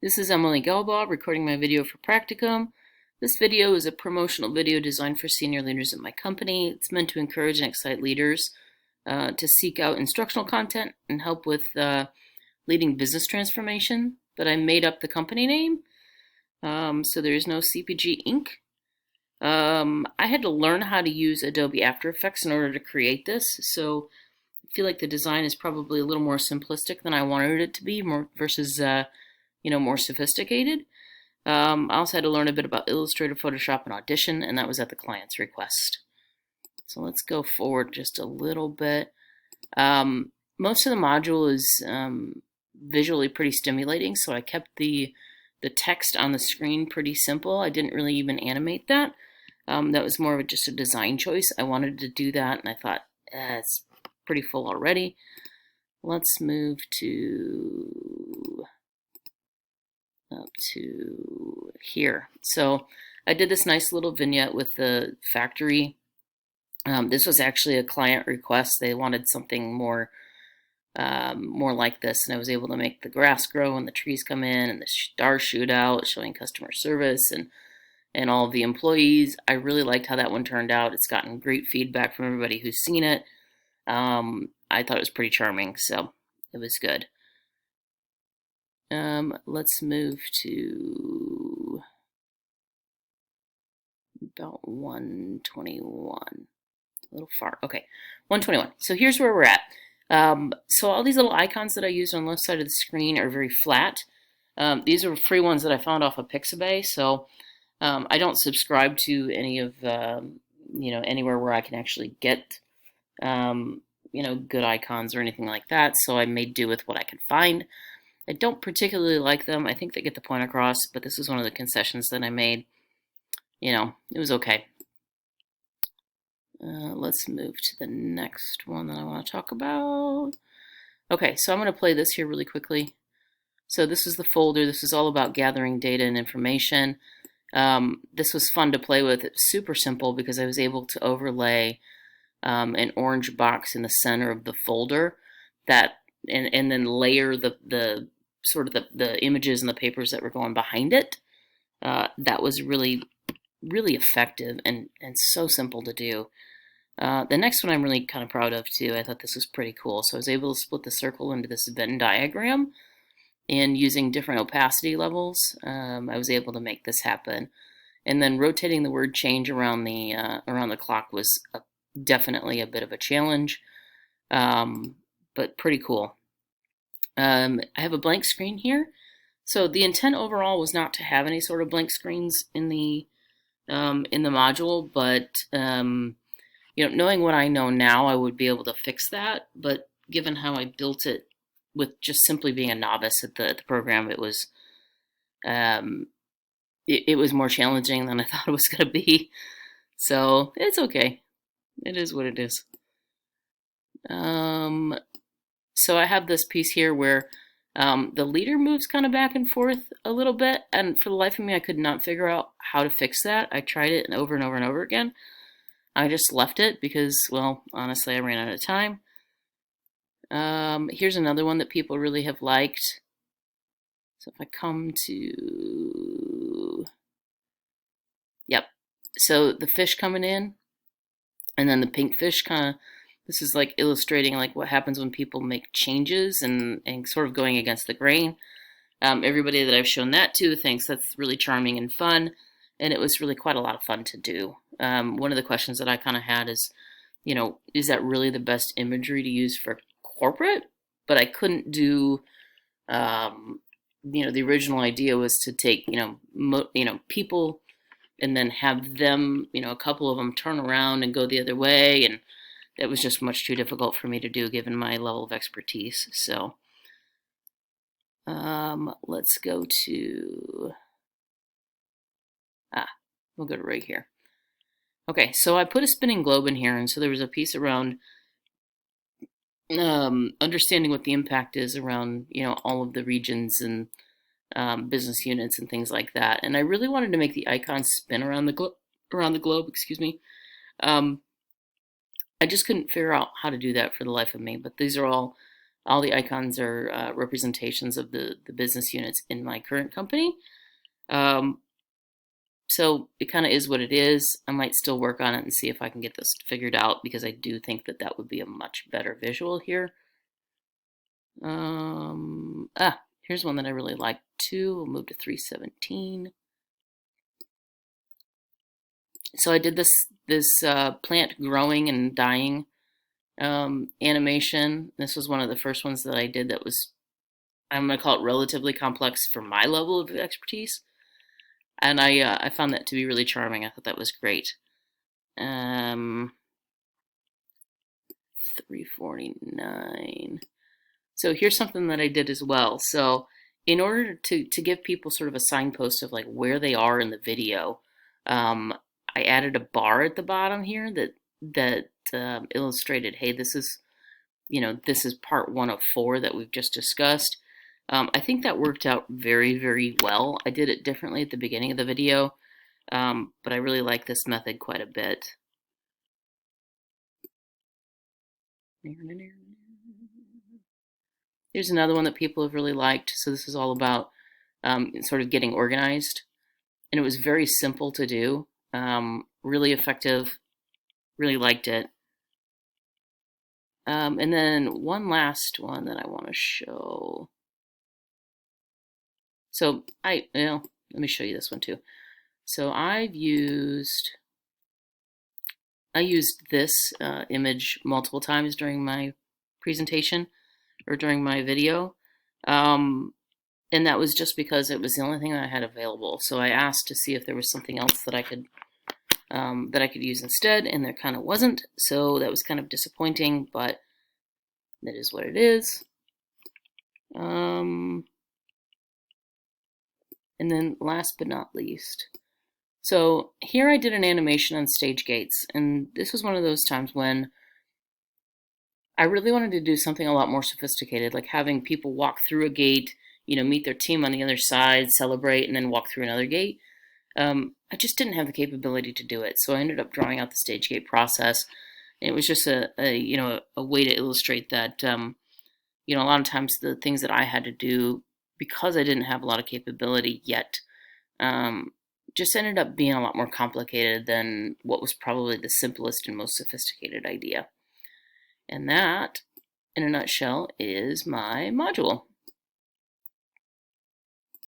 This is Emily Gelbaugh recording my video for Practicum. This video is a promotional video designed for senior leaders at my company. It's meant to encourage and excite leaders to seek out instructional content and help with leading business transformation. But I made up the company name, so there is no CPG Inc. I had to learn how to use Adobe After Effects in order to create this, so I feel like the design is probably a little more simplistic than I wanted it to be, versus more sophisticated. I also had to learn a bit about Illustrator, Photoshop, and Audition, and that was at the client's request. So let's go forward just a little bit. Most of the module is visually pretty stimulating, so I kept the text on the screen pretty simple. I didn't really even animate that. That was more of just a design choice. I wanted to do that, and I thought, it's pretty full already. Let's move up to here. So I did this nice little vignette with the factory. This was actually a client request. They wanted something more like this, and I was able to make the grass grow and the trees come in and the stars shoot out, showing customer service and all of the employees. I really liked how that one turned out. It's gotten great feedback from everybody who's seen it. I thought it was pretty charming, so it was good. Let's move to about 121. A little far. Okay, 121. So here's where we're at. So all these little icons that I used on the left side of the screen are very flat. These are free ones that I found off of Pixabay. So I don't subscribe to any of anywhere where I can actually get good icons or anything like that. So I made do with what I could find. I don't particularly like them. I think they get the point across, but this is one of the concessions that I made. It was okay. Let's move to the next one that I want to talk about. Okay, so I'm going to play this here really quickly. So this is the folder. This is all about gathering data and information. This was fun to play with. It's super simple because I was able to overlay an orange box in the center of the folder and then layer the images and the papers that were going behind it. That was really, really effective and so simple to do. The next one I'm really kind of proud of too. I thought this was pretty cool. So I was able to split the circle into this Venn diagram, and using different opacity levels, I was able to make this happen. And then rotating the word change around the clock was definitely a bit of a challenge, but pretty cool. I have a blank screen here. So the intent overall was not to have any sort of blank screens in the module, but knowing what I know now, I would be able to fix that. But given how I built it with just simply being a novice at the program, it was more challenging than I thought it was going to be. So it's okay. It is what it is. So I have this piece here where the leader moves kind of back and forth a little bit, and for the life of me, I could not figure out how to fix that. I tried it over and over and over again. I just left it because, well, honestly, I ran out of time. Here's another one that people really have liked. So if I come to, yep. So the fish coming in, and then the pink fish kind of, this is like illustrating like what happens when people make changes and sort of going against the grain. Everybody that I've shown that to thinks that's really charming and fun, and it was really quite a lot of fun to do. One of the questions that I kind of had is, is that really the best imagery to use for corporate? But I couldn't do, the original idea was to take, people and then have them, a couple of them turn around and go the other way, and it was just much too difficult for me to do given my level of expertise. So let's go to, we'll go to right here. Okay, so I put a spinning globe in here, and so there was a piece around understanding what the impact is around, all of the regions and business units and things like that. And I really wanted to make the icons spin around the globe. Excuse me. I just couldn't figure out how to do that for the life of me. But these are all All the icons are representations of the business units in my current company. So it kind of is what it is. I might still work on it and see if I can get this figured out, because I do think that that would be a much better visual here. Here's one that I really like too. We'll move to 317. So I did this plant growing and dying animation. This was one of the first ones that I did that was, I'm going to call it relatively complex for my level of expertise. And I found that to be really charming. I thought that was great. 349. So here's something that I did as well. So in order to give people sort of a signpost of like where they are in the video, I added a bar at the bottom here that illustrated, hey, this is, this is part 1 of 4 that we've just discussed. I think that worked out very, very well. I did it differently at the beginning of the video, but I really like this method quite a bit. Here's another one that people have really liked. So this is all about sort of getting organized. And it was very simple to do, really effective, really liked it. And then one last one that I want to show. So let me show you this one too. So I used this image multiple times during my presentation or during my video. And that was just because it was the only thing that I had available. So I asked to see if there was something else that I could use instead, and there kind of wasn't. So that was kind of disappointing, but that is what it is. And then last but not least, so here I did an animation on stage gates, and this was one of those times when I really wanted to do something a lot more sophisticated, like having people walk through a gate, meet their team on the other side, celebrate, and then walk through another gate. I just didn't have the capability to do it, so I ended up drawing out the stage gate process. And it was just a way to illustrate that, a lot of times the things that I had to do, because I didn't have a lot of capability yet, just ended up being a lot more complicated than what was probably the simplest and most sophisticated idea. And that, in a nutshell, is my module.